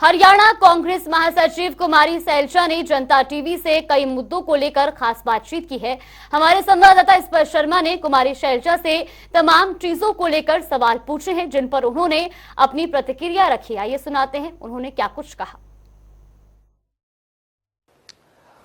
हरियाणा कांग्रेस महासचिव कुमारी सैलजा ने जनता टीवी से कई मुद्दों को लेकर खास बातचीत की है। हमारे संवाददाता स्पर्श शर्मा ने कुमारी सैलजा से तमाम चीजों को लेकर सवाल पूछे हैं, जिन पर उन्होंने अपनी प्रतिक्रिया रखी। आइए सुनाते हैं उन्होंने क्या कुछ कहा।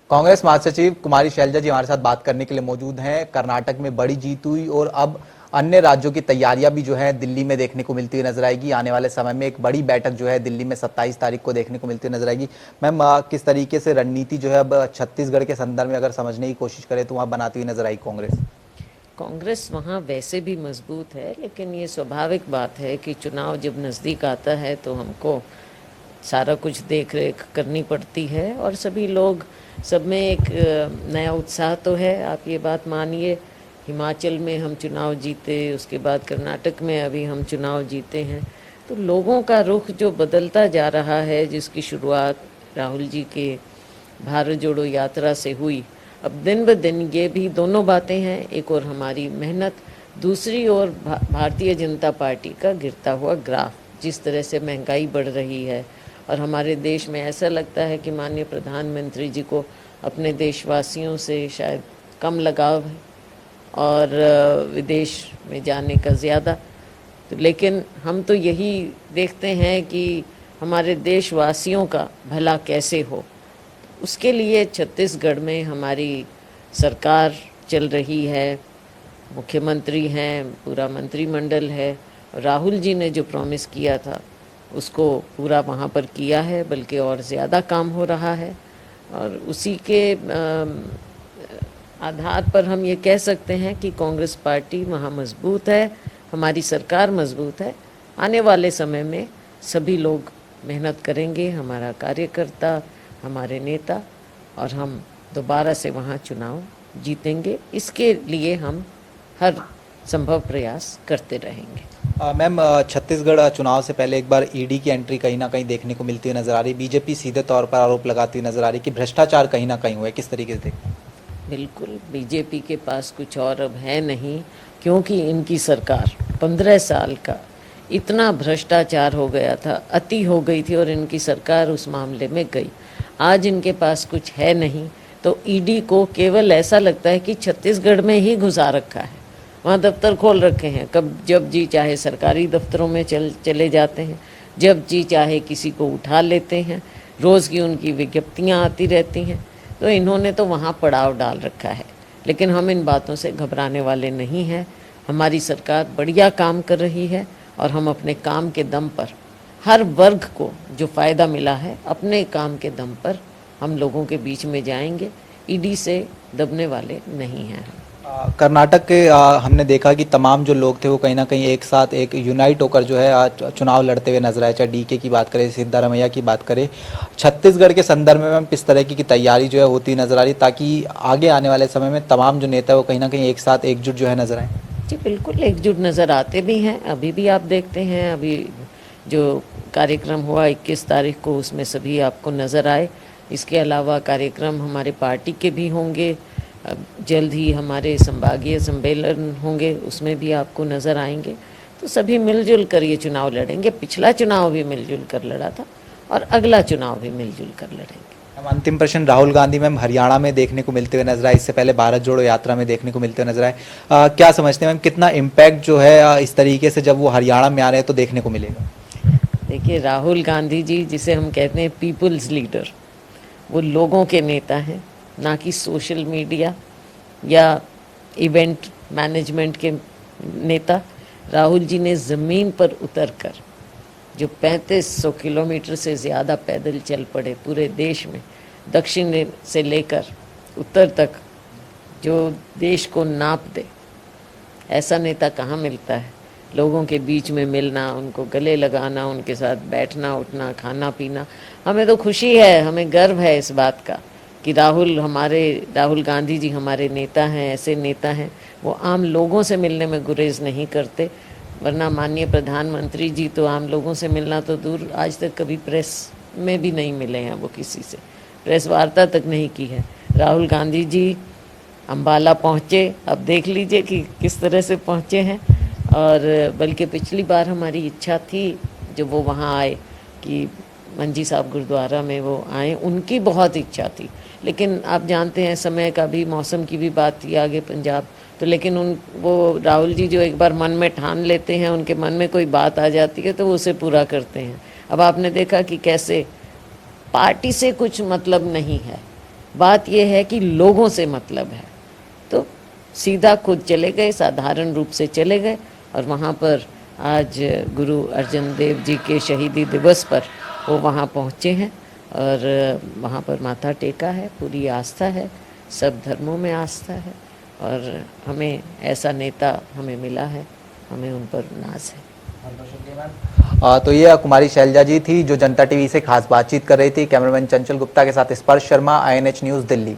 कांग्रेस महासचिव कुमारी सैलजा जी हमारे साथ बात करने के लिए मौजूद हैं। कर्नाटक में बड़ी जीत हुई और अब अन्य राज्यों की तैयारियां भी जो है दिल्ली में देखने को मिलती हुई नजर आएगी। आने वाले समय में एक बड़ी बैठक जो है दिल्ली में 27 तारीख को देखने को मिलती हुई नजर आएगी। मैम, किस तरीके से रणनीति जो है अब छत्तीसगढ़ के संदर्भ में अगर समझने की कोशिश करें तो वहां बनाती हुई नजर आई कांग्रेस वहाँ वैसे भी मजबूत है, लेकिन ये स्वाभाविक बात है कि चुनाव जब नज़दीक आता है तो हमको सारा कुछ देख रेख करनी पड़ती है और सभी लोग, सब में एक नया उत्साह तो है। आप ये बात मानिए, हिमाचल में हम चुनाव जीते, उसके बाद कर्नाटक में अभी हम चुनाव जीते हैं, तो लोगों का रुख जो बदलता जा रहा है, जिसकी शुरुआत राहुल जी के भारत जोड़ो यात्रा से हुई, अब दिन ब दिन ये भी दोनों बातें हैं। एक और हमारी मेहनत, दूसरी ओर भारतीय जनता पार्टी का गिरता हुआ ग्राफ, जिस तरह से महंगाई बढ़ रही है और हमारे देश में ऐसा लगता है कि माननीय प्रधानमंत्री जी को अपने देशवासियों से शायद कम लगाव है और विदेश में जाने का ज़्यादा। तो लेकिन हम तो यही देखते हैं कि हमारे देशवासियों का भला कैसे हो, उसके लिए छत्तीसगढ़ में हमारी सरकार चल रही है, मुख्यमंत्री हैं, पूरा मंत्रिमंडल है। राहुल जी ने जो प्रॉमिस किया था उसको पूरा वहाँ पर किया है, बल्कि और ज़्यादा काम हो रहा है। और उसी के आधार पर हम ये कह सकते हैं कि कांग्रेस पार्टी वहाँ मजबूत है, हमारी सरकार मजबूत है। आने वाले समय में सभी लोग मेहनत करेंगे, हमारा कार्यकर्ता, हमारे नेता, और हम दोबारा से वहाँ चुनाव जीतेंगे। इसके लिए हम हर संभव प्रयास करते रहेंगे। मैम, छत्तीसगढ़ चुनाव से पहले एक बार ईडी की एंट्री कहीं ना कहीं देखने को मिलती हुई नजर आ रही। बीजेपी सीधे तौर पर आरोप लगाती हुई नजर आ रही कि भ्रष्टाचार कहीं ना कहीं हुआ है। किस तरीके से देखते हैं? बिल्कुल, बीजेपी के पास कुछ और अब है नहीं, क्योंकि इनकी सरकार 15 साल का इतना भ्रष्टाचार हो गया था, अति हो गई थी और इनकी सरकार उस मामले में गई। आज इनके पास कुछ है नहीं, तो ईडी को केवल ऐसा लगता है कि छत्तीसगढ़ में ही घुसा रखा है, वहाँ दफ्तर खोल रखे हैं। कब जब जी चाहे सरकारी दफ्तरों में चले जाते हैं, जब जी चाहे किसी को उठा लेते हैं, रोज़ की उनकी विज्ञप्तियाँ आती रहती हैं। तो इन्होंने तो वहाँ पड़ाव डाल रखा है, लेकिन हम इन बातों से घबराने वाले नहीं हैं। हमारी सरकार बढ़िया काम कर रही है और हम अपने काम के दम पर, हर वर्ग को जो फ़ायदा मिला है, अपने काम के दम पर हम लोगों के बीच में जाएंगे। ईडी से दबने वाले नहीं हैं। कर्नाटक के हमने देखा कि तमाम जो लोग थे वो कहीं ना कहीं एक साथ एक यूनाइट होकर जो है चुनाव लड़ते हुए नजर आए, चाहे डीके की बात करें, सिद्धारमैया की बात करें। छत्तीसगढ़ के संदर्भ में मैम किस तरह की तैयारी जो है होती नजर आ रही, ताकि आगे आने वाले समय में तमाम जो नेता है वो कहीं ना कहीं एक साथ एकजुट जो है नजर आए? जी बिल्कुल, एकजुट नज़र आते भी हैं। अभी भी आप देखते हैं, अभी जो कार्यक्रम हुआ 21 तारीख को, उसमें सभी आपको नज़र आए। इसके अलावा कार्यक्रम हमारे पार्टी के भी होंगे, जल्द ही हमारे संभागीय सम्मेलन होंगे, उसमें भी आपको नज़र आएंगे। तो सभी मिलजुल कर ये चुनाव लड़ेंगे। पिछला चुनाव भी मिलजुल कर लड़ा था और अगला चुनाव भी मिलजुल कर लड़ेंगे। अंतिम प्रश्न, राहुल गांधी मैम हरियाणा में देखने को मिलते हुए नजर आए, इससे पहले भारत जोड़ो यात्रा में देखने को मिलते हुए नजर आए। क्या समझते हैं मैम, कितना इम्पैक्ट जो है इस तरीके से जब वो हरियाणा में आ रहे हैं तो देखने को मिलेगा? देखिए, राहुल गांधी जी, जिसे हम कहते हैं पीपल्स लीडर, वो लोगों के नेता हैं, ना कि सोशल मीडिया या इवेंट मैनेजमेंट के नेता। राहुल जी ने ज़मीन पर उतरकर जो 3500 किलोमीटर से ज़्यादा पैदल चल पड़े पूरे देश में, दक्षिण से लेकर उत्तर तक, जो देश को नाप दे, ऐसा नेता कहाँ मिलता है। लोगों के बीच में मिलना, उनको गले लगाना, उनके साथ बैठना उठना, खाना पीना। हमें तो खुशी है, हमें गर्व है इस बात का कि राहुल गांधी जी हमारे नेता हैं। ऐसे नेता हैं, वो आम लोगों से मिलने में गुरेज नहीं करते, वरना माननीय प्रधानमंत्री जी तो आम लोगों से मिलना तो दूर, आज तक कभी प्रेस में भी नहीं मिले हैं, वो किसी से प्रेस वार्ता तक नहीं की है। राहुल गांधी जी अम्बाला पहुँचे, अब देख लीजिए कि किस तरह से पहुँचे हैं। और बल्कि पिछली बार हमारी इच्छा थी जब वो वहाँ आए कि मंजी साहब गुरुद्वारा में वो आए, उनकी बहुत इच्छा थी, लेकिन आप जानते हैं समय का भी, मौसम की भी बात थी आगे पंजाब, तो लेकिन वो राहुल जी जो एक बार मन में ठान लेते हैं, उनके मन में कोई बात आ जाती है तो वो उसे पूरा करते हैं। अब आपने देखा कि कैसे पार्टी से कुछ मतलब नहीं है, बात यह है कि लोगों से मतलब है, तो सीधा खुद चले गए, साधारण रूप से चले गए और वहाँ पर आज गुरु अर्जन देव जी के शहीदी दिवस पर वो वहाँ पहुँचे हैं और वहाँ पर माथा टेका है, पूरी आस्था है, सब धर्मों में आस्था है और हमें ऐसा नेता हमें मिला है, हमें उन पर नाज है। तो ये कुमारी शैलजा जी थी जो जनता टीवी से खास बातचीत कर रही थी। कैमरामैन चंचल गुप्ता के साथ स्पर्श शर्मा, INH न्यूज़, दिल्ली।